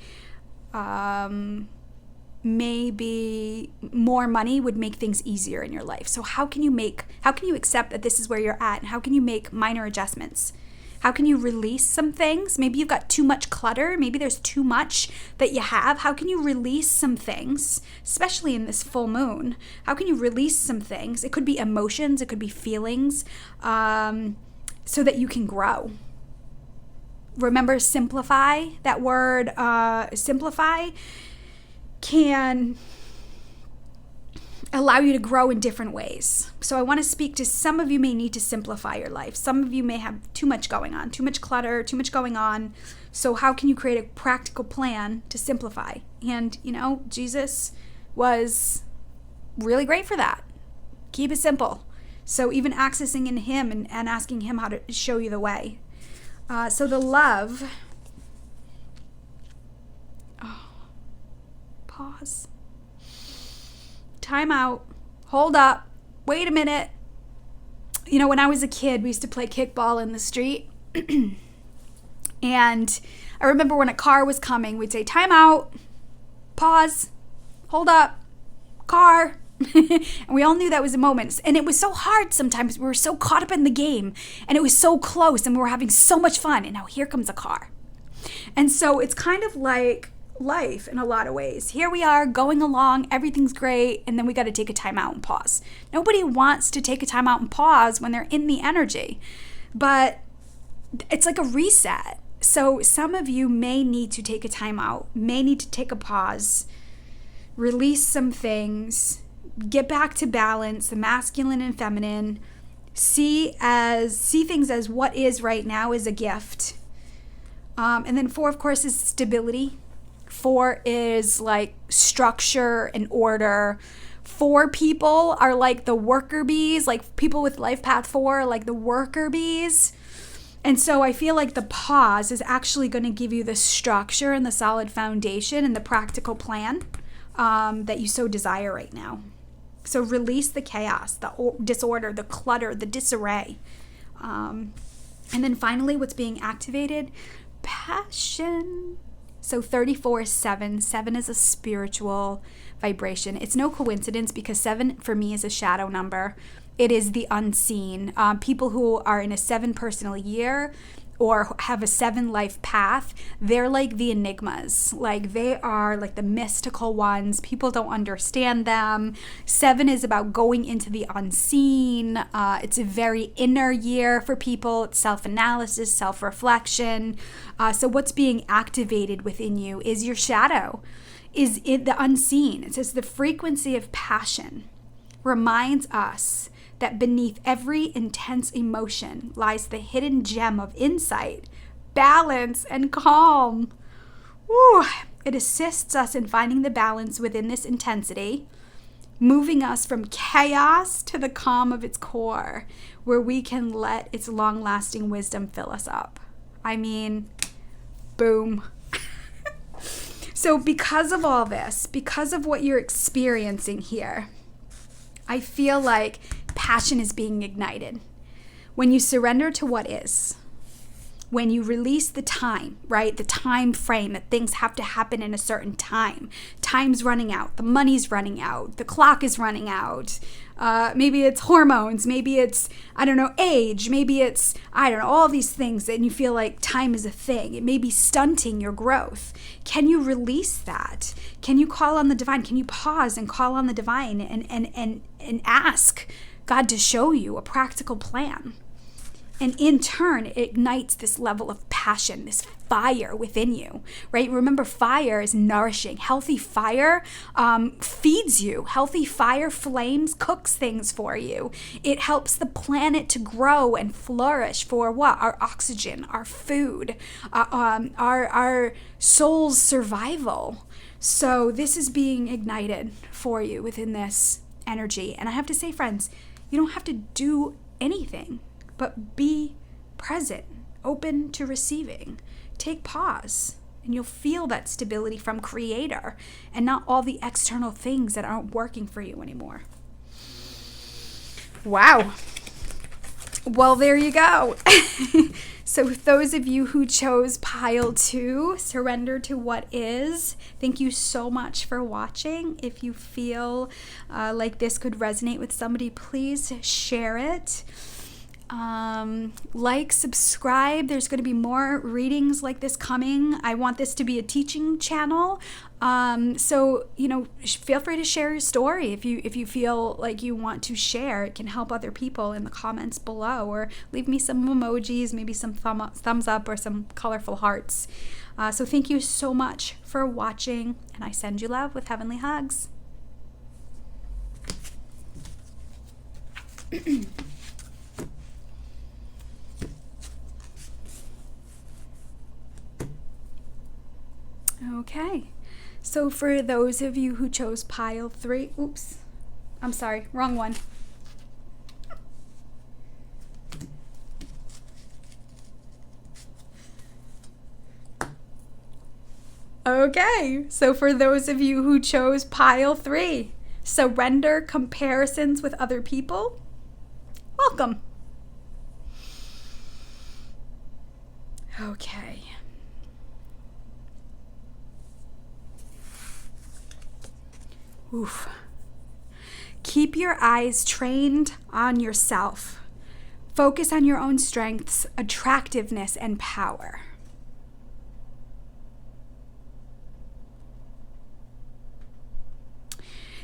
more money would make things easier in your life. So how can you accept that this is where you're at, and how can you make minor adjustments? How can you release some things? Maybe you've got too much clutter. Maybe there's too much that you have. How can you release some things, especially in this full moon? How can you release some things? It could be emotions, it could be feelings, so that you can grow. Remember, simplify. That word, simplify, can allow you to grow in different ways. So I want to speak to some of you may need to simplify your life. Some of you may have too much going on, too much clutter, too much going on. So how can you create a practical plan to simplify? And, Jesus was really great for that. Keep it simple. So even accessing in him and asking him how to show you the way. So the love. Pause. Time out. Hold up. Wait a minute. When I was a kid, we used to play kickball in the street. And I remember when a car was coming, we'd say, time out. Pause. Hold up. Car. And we all knew that was a moment. And it was so hard sometimes. We were so caught up in the game. And it was so close. And we were having so much fun. And now here comes a car. And so it's kind of like life in a lot of ways. Here we are going along, everything's great, and then we got to take a time out and pause. Nobody wants to take a time out and pause when they're in the energy, but it's like a reset. So some of you may need to take a time out, may need to take a pause, release some things, get back to balance, the masculine and feminine, see things as what is right now is a gift. And then 4, of course, is stability. 4 is like structure and order. 4 people are like the worker bees, like people with life path 4 are like the worker bees. And so I feel like the pause is actually going to give you the structure and the solid foundation and the practical plan that you so desire right now. So release the chaos, the disorder, the clutter, the disarray. And then finally, what's being activated? Passion. So 34 is 7. 7 is a spiritual vibration. It's no coincidence because 7 for me is a shadow number. It is the unseen. People who are in a 7 personal year or have a 7 life path, they're like the enigmas. Like they are like the mystical ones. People don't understand them. 7 is about going into the unseen. It's a very inner year for people. It's self-analysis, self-reflection. So what's being activated within you is your shadow, is in the unseen. It says the frequency of passion reminds us that beneath every intense emotion lies the hidden gem of insight, balance, and calm. Woo. It assists us in finding the balance within this intensity, moving us from chaos to the calm of its core, where we can let its long-lasting wisdom fill us up. I mean, boom. So because of all this, because of what you're experiencing here, I feel like passion is being ignited. When you surrender to what is, when you release the time, right? The time frame that things have to happen in a certain time. Time's running out. The money's running out. The clock is running out. Maybe it's hormones. Maybe it's, age. Maybe it's, all these things. And you feel like time is a thing. It may be stunting your growth. Can you release that? Can you call on the divine? Can you pause and call on the divine and ask God to show you a practical plan? And in turn, it ignites this level of passion, this fire within you, right? Remember, fire is nourishing. Healthy fire feeds you. Healthy fire flames cooks things for you. It helps the planet to grow and flourish for what? Our oxygen, our food, our soul's survival. So this is being ignited for you within this energy. And I have to say, friends, you don't have to do anything, but be present, open to receiving. Take pause, and you'll feel that stability from Creator and not all the external things that aren't working for you anymore. Wow. Well, there you go. So those of you who chose pile 2, surrender to what is, thank you so much for watching. If you feel like this could resonate with somebody, please share it. Like, subscribe. There's going to be more readings like this coming. I want this to be a teaching channel. So, feel free to share your story if you feel like you want to share. It can help other people in the comments below, or leave me some emojis, maybe some thumbs up or some colorful hearts. So thank you so much for watching, and I send you love with heavenly hugs. Okay, so for those of you who chose pile 3, oops, I'm sorry, wrong one. Okay, so for those of you who chose pile 3, surrender comparisons with other people, welcome. Okay. Oof. Keep your eyes trained on yourself. Focus on your own strengths, attractiveness, and power.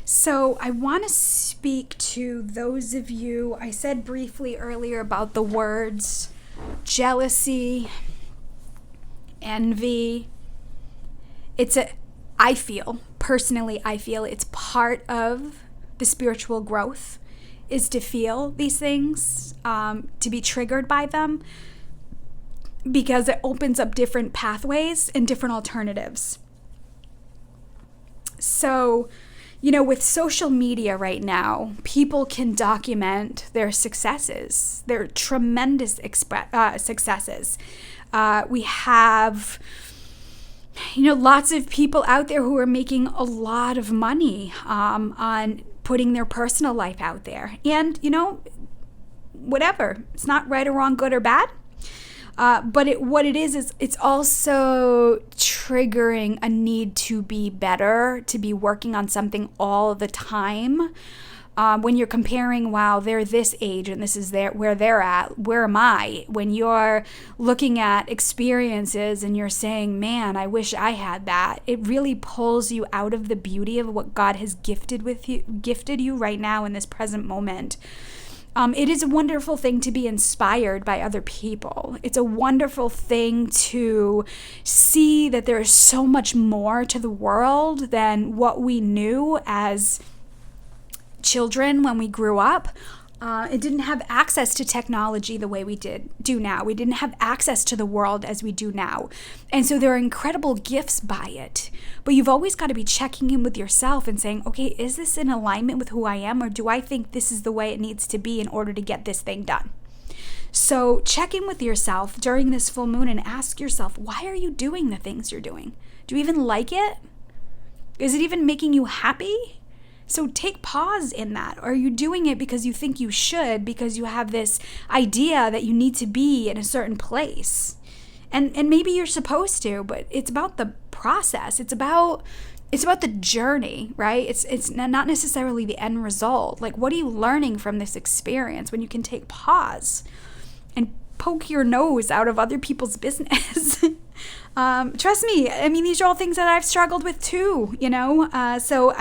So I want to speak to those of you, I said briefly earlier about the words jealousy, envy. I feel it's part of the spiritual growth is to feel these things, to be triggered by them, because it opens up different pathways and different alternatives. So, with social media right now, people can document their successes, their tremendous successes. We have lots of people out there who are making a lot of money on putting their personal life out there. And, whatever. It's not right or wrong, good or bad. But what it is it's also triggering a need to be better, to be working on something all the time. When you're comparing, wow, they're this age and this is where they're at, where am I? When you're looking at experiences and you're saying, man, I wish I had that, it really pulls you out of the beauty of what God has gifted you right now in this present moment. It is a wonderful thing to be inspired by other people. It's a wonderful thing to see that there is so much more to the world than what we knew as children when we grew up. It didn't have access to technology the way we do now. We didn't have access to the world as we do now. And so there are incredible gifts by it. But you've always got to be checking in with yourself and saying, okay, is this in alignment with who I am, or do I think this is the way it needs to be in order to get this thing done? So check in with yourself during this full moon and ask yourself, why are you doing the things you're doing? Do you even like it? Is it even making you happy? So take pause in that. Are you doing it because you think you should, because you have this idea that you need to be in a certain place? And maybe you're supposed to, but it's about the process. It's about the journey, right? It's not necessarily the end result. Like, what are you learning from this experience when you can take pause and poke your nose out of other people's business? Trust me, these are all things that I've struggled with too, So,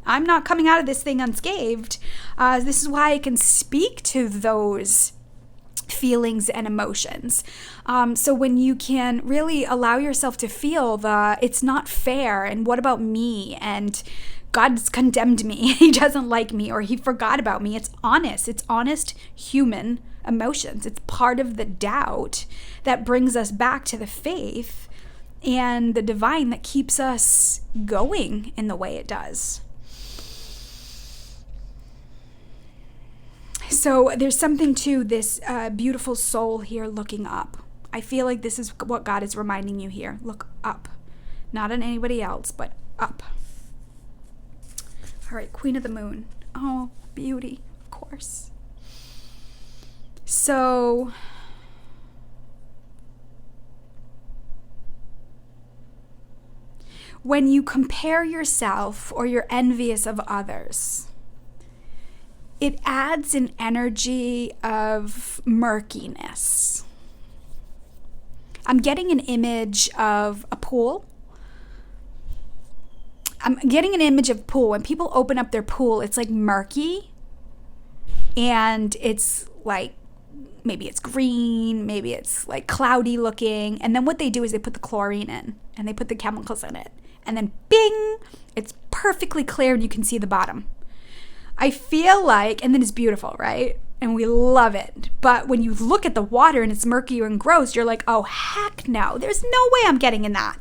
I'm not coming out of this thing unscathed. This is why I can speak to those feelings and emotions. So when you can really allow yourself to feel it's not fair, and what about me, and God's condemned me, he doesn't like me, or he forgot about me. It's honest human emotions. It's part of the doubt that brings us back to the faith and the divine that keeps us going in the way it does. So there's something to this beautiful soul here looking up. I feel like this is what God is reminding you here. Look up. Not on anybody else, but up. All right, Queen of the Moon. Oh, beauty, of course. So when you compare yourself or you're envious of others, it adds an energy of murkiness. I'm getting an image of a pool. I'm getting an image of pool. When people open up their pool, it's like murky. And it's like, maybe it's green, maybe it's like cloudy looking. And then what they do is they put the chlorine in and they put the chemicals in it. And then bing, it's perfectly clear and you can see the bottom. I feel like, and then it's beautiful, right? And we love it. But when you look at the water and it's murky and gross, you're like, oh, heck no. There's no way I'm getting in that.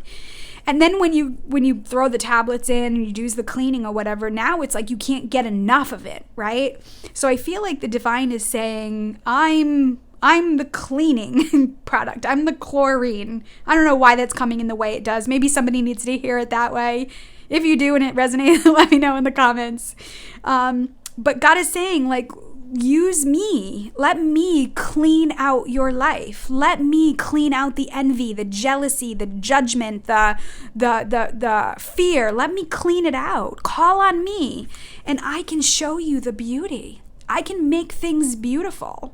And then when you throw the tablets in and you do the cleaning or whatever, now it's like you can't get enough of it, right? So I feel like the divine is saying, I'm the cleaning product. I'm the chlorine. I don't know why that's coming in the way it does. Maybe somebody needs to hear it that way. If you do and it resonates, let me know in the comments. But God is saying, like, use me. Let me clean out your life. Let me clean out the envy, the jealousy, the judgment, the fear. Let me clean it out. Call on me, and I can show you the beauty. I can make things beautiful.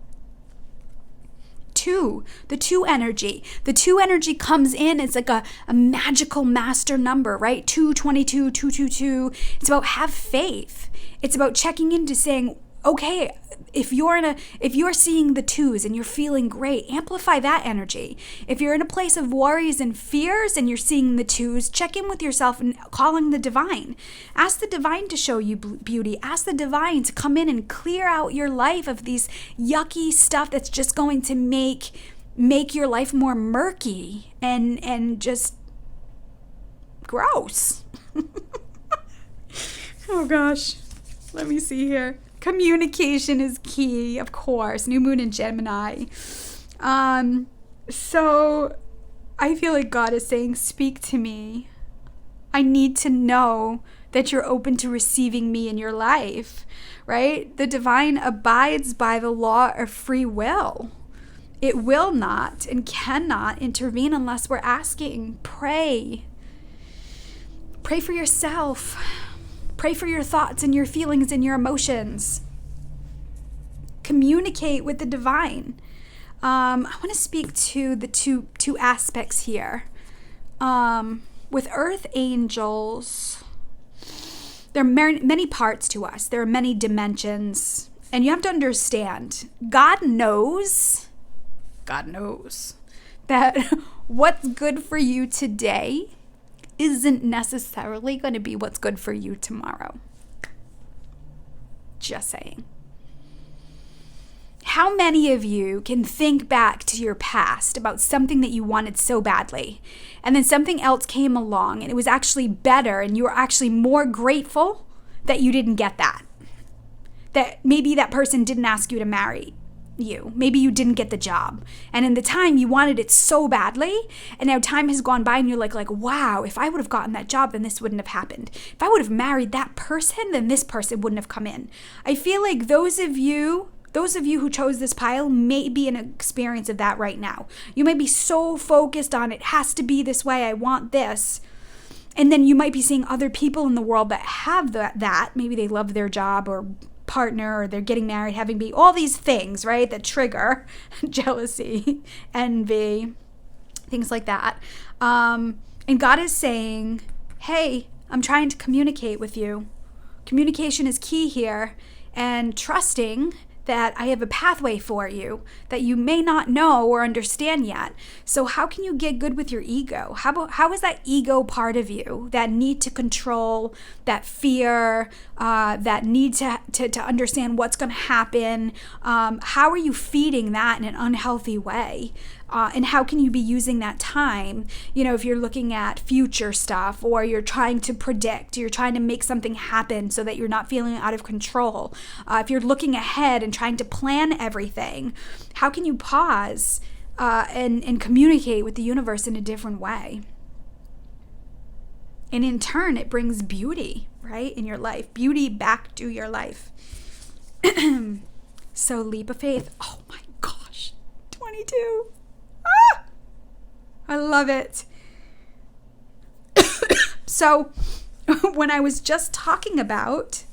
The two energy. The two energy comes in. It's like a magical master number, right? 222, 222. It's about have faith. It's about checking into saying, okay, if you're seeing the twos and you're feeling great, amplify that energy. If you're in a place of worries and fears and you're seeing the twos, check in with yourself and calling the divine. Ask the divine to show you beauty. Ask the divine to come in and clear out your life of these yucky stuff that's just going to make your life more murky and just gross. Oh gosh. Let me see here. Communication is key, of course. New moon in Gemini. So I feel like God is saying, speak to me. I need to know that you're open to receiving me in your life, right? The divine abides by the law of free will. It will not and cannot intervene unless we're asking. Pray. Pray for yourself. Pray for your thoughts and your feelings and your emotions. Communicate with the divine. I want to speak to the two aspects here. With earth angels, there are many parts to us. There are many dimensions. And you have to understand, God knows that what's good for you today isn't necessarily going to be what's good for you tomorrow. Just saying. How many of you can think back to your past about something that you wanted so badly, and then something else came along and it was actually better and you were actually more grateful that you didn't get that? That maybe that person didn't ask you to marry you. Maybe you didn't get the job. And in the time you wanted it so badly, and now time has gone by and you're like, wow, if I would have gotten that job, then this wouldn't have happened. If I would have married that person, then this person wouldn't have come in. I feel like those of you who chose this pile may be in an experience of that right now. You may be so focused on it has to be this way, I want this. And then you might be seeing other people in the world that have that. Maybe they love their job or partner, or they're getting married, having baby, all these things, right, that trigger jealousy, envy, things like that. And God is saying, hey, I'm trying to communicate with you. Communication is key here, and trusting that I have a pathway for you that you may not know or understand yet. So how can you get good with your ego? How is that ego part of you, that need to control, that fear, that need to understand what's going to happen? How are you feeding that in an unhealthy way? And how can you be using that time, if you're looking at future stuff, or you're trying to predict, you're trying to make something happen so that you're not feeling out of control. If you're looking ahead and trying to plan everything, how can you pause and communicate with the universe in a different way? And in turn, it brings beauty, right, in your life, beauty back to your life. So leap of faith. Oh my gosh, 22. I love it. So when I was just talking about,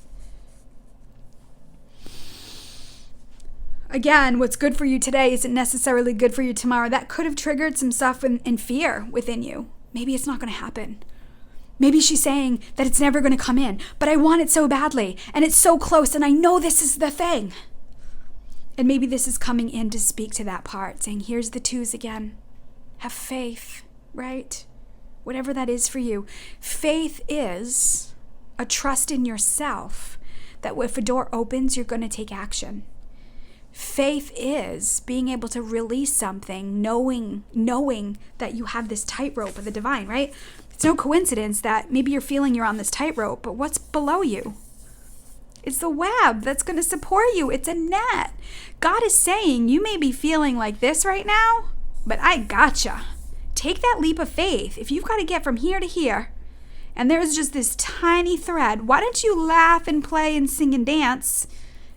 again, what's good for you today isn't necessarily good for you tomorrow, that could have triggered some stuff and fear within you. Maybe it's not going to happen. Maybe she's saying that it's never going to come in, but I want it so badly, and it's so close, and I know this is the thing. And maybe this is coming in to speak to that part, saying, here's the 2s again. Have faith, right? Whatever that is for you. Faith is a trust in yourself that if a door opens, you're going to take action. Faith is being able to release something, knowing that you have this tightrope of the divine, right? It's no coincidence that maybe you're feeling you're on this tightrope, but what's below you? It's the web that's going to support you. It's a net. God is saying, you may be feeling like this right now, but I gotcha. Take that leap of faith. If you've got to get from here to here, and there's just this tiny thread, why don't you laugh and play and sing and dance?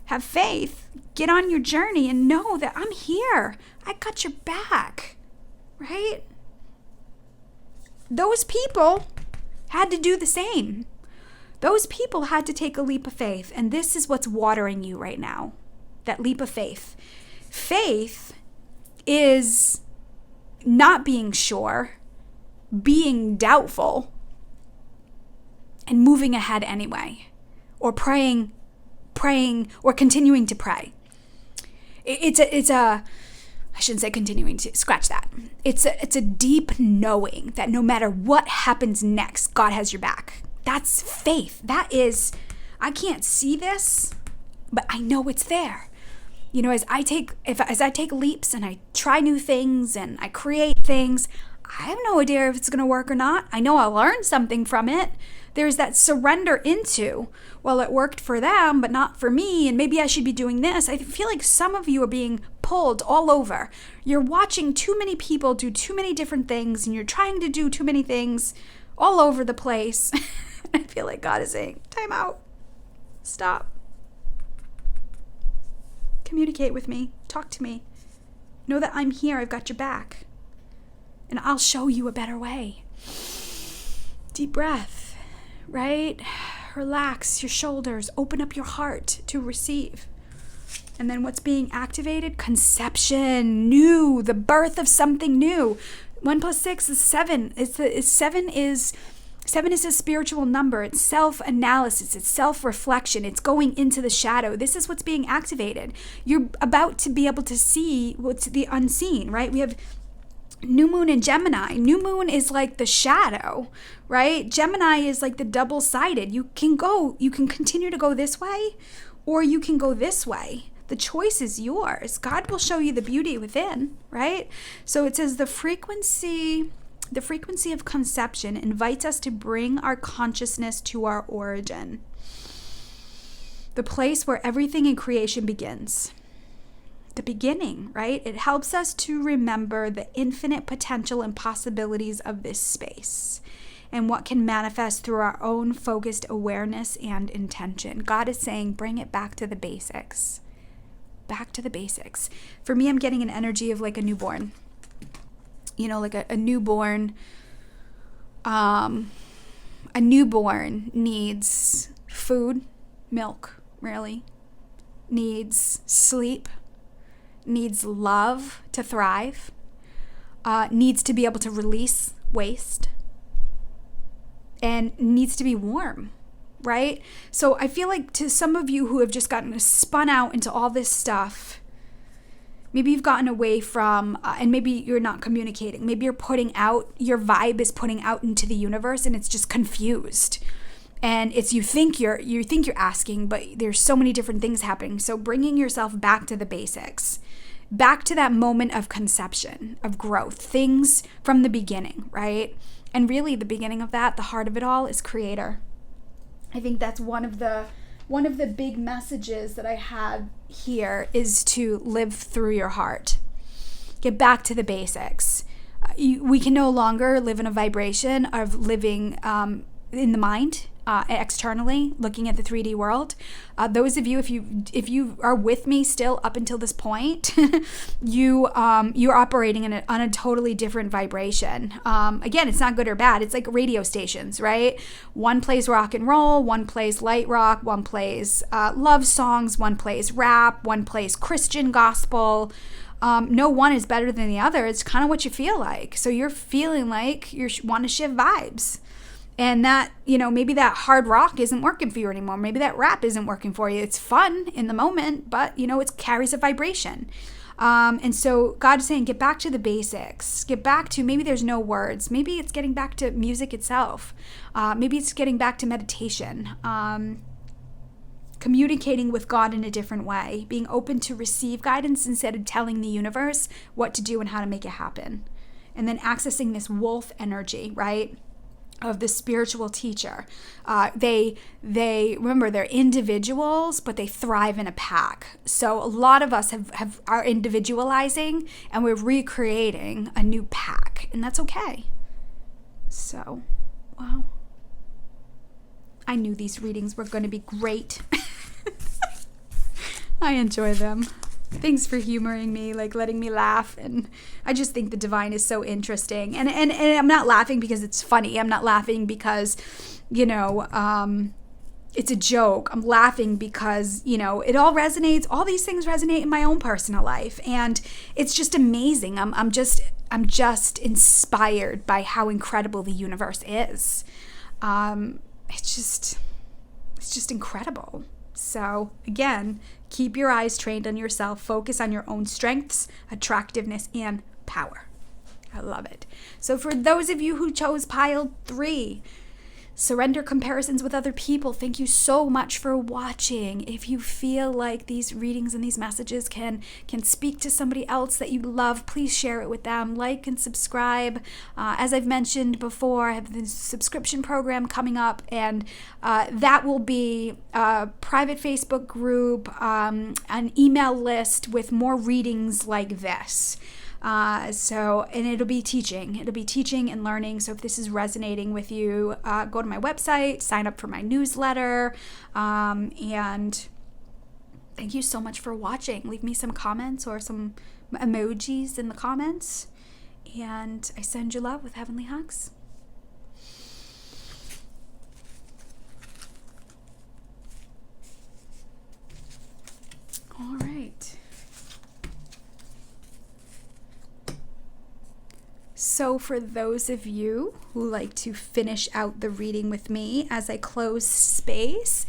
Have faith. Get on your journey and know that I'm here. I got your back, right? Those people had to do the same. Those people had to take a leap of faith, and this is what's watering you right now, that leap of faith. Faith is not being sure, being doubtful, and moving ahead anyway, or praying, or continuing to pray. I shouldn't say continuing to, scratch that. It's a deep knowing that no matter what happens next, God has your back. That's faith. That is, I can't see this, but I know it's there. You know, as I take leaps and I try new things and I create things, I have no idea if it's going to work or not. I know I'll learn something from it. There's that surrender into, well, it worked for them, but not for me, and maybe I should be doing this. I feel like some of you are being pulled all over. You're watching too many people do too many different things, and you're trying to do too many things all over the place. I feel like God is saying, time out. Stop. Communicate with me. Talk to me. Know that I'm here. I've got your back. And I'll show you a better way. Deep breath, right? Relax your shoulders. Open up your heart to receive. And then what's being activated? Conception, new, the birth of something new. 1 + 6 is 7. Seven is a spiritual number. It's self-analysis. It's self-reflection. It's going into the shadow. This is what's being activated. You're about to be able to see what's the unseen, right? We have new moon in Gemini. New moon is like the shadow, right? Gemini is like the double-sided. You can continue to go this way, or you can go this way. The choice is yours. God will show you the beauty within, right? So it says the frequency of conception invites us to bring our consciousness to our origin, the place where everything in creation begins. The beginning, right? It helps us to remember the infinite potential and possibilities of this space and what can manifest through our own focused awareness and intention. God is saying, bring it back to the basics. Back to the basics. For me, I'm getting an energy of like a newborn. You know, like a newborn. A newborn needs food, milk, really. Needs sleep. Needs love to thrive, needs to be able to release waste, and needs to be warm, right? So I feel like to some of you who have just gotten spun out into all this stuff, maybe you've gotten away from, and maybe you're not communicating. Maybe you're putting out, your vibe is putting out into the universe, and it's just confused. And it's you think you're asking, but there's so many different things happening. So bringing yourself back to the basics, back to that moment of conception, of growth, things from the beginning, right? And really the beginning of that, the heart of it all, is creator. I think that's one of the big messages that I have here is to live through your heart. Get back to the basics. We can no longer live in a vibration of living in the mind externally, looking at the 3D world. Those of you, if you are with me still up until this point, you're operating on a totally different vibration. Again, it's not good or bad. It's like radio stations, right? One plays rock and roll, one plays light rock, one plays love songs, one plays rap, one plays Christian gospel. No one is better than the other. It's kind of what you feel like. So you're feeling like you want to shift vibes. And that, maybe that hard rock isn't working for you anymore. Maybe that rap isn't working for you. It's fun in the moment, but, it carries a vibration. And so God is saying, get back to the basics. Get back to, maybe there's no words. Maybe it's getting back to music itself. Maybe it's getting back to meditation. Communicating with God in a different way. Being open to receive guidance instead of telling the universe what to do and how to make it happen. And then accessing this wolf energy, right? Of the spiritual teacher. They remember, they're individuals, but they thrive in a pack. So a lot of us are individualizing and we're recreating a new pack, and that's okay. So, wow. I knew these readings were going to be great. I enjoy them. Thanks for humoring me, like letting me laugh. And I just think the divine is so interesting. And I'm not laughing because it's funny. I'm not laughing because, it's a joke. I'm laughing because, it all resonates. All these things resonate in my own personal life. And it's just amazing. I'm just inspired by how incredible the universe is. It's just incredible. So again, keep your eyes trained on yourself. Focus on your own strengths, attractiveness, and power. I love it. So for those of you who chose pile 3, surrender comparisons with other people. Thank you so much for watching. If you feel like these readings and these messages can speak to somebody else that you love, please share it with them. Like and subscribe. As I've mentioned before, I have this subscription program coming up, and that will be a private Facebook group, an email list with more readings like this. And it'll be teaching and learning. So if this is resonating with you, go to my website, sign up for my newsletter, and thank you so much for watching. Leave me some comments or some emojis in the comments, and I send you love with heavenly hugs. All right. So for those of you who like to finish out the reading with me as I close space,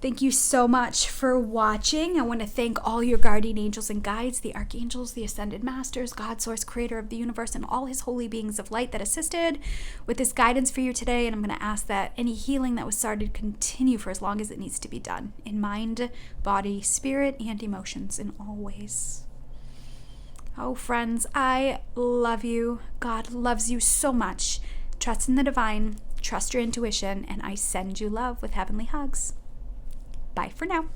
thank you so much for watching. I want to thank all your guardian angels and guides, the archangels, the ascended masters, God, source, creator of the universe, and all his holy beings of light that assisted with this guidance for you today. And I'm going to ask that any healing that was started continue for as long as it needs to be done, in mind, body, spirit, and emotions, in all ways. Oh, friends, I love you. God loves you so much. Trust in the divine, trust your intuition, and I send you love with heavenly hugs. Bye for now.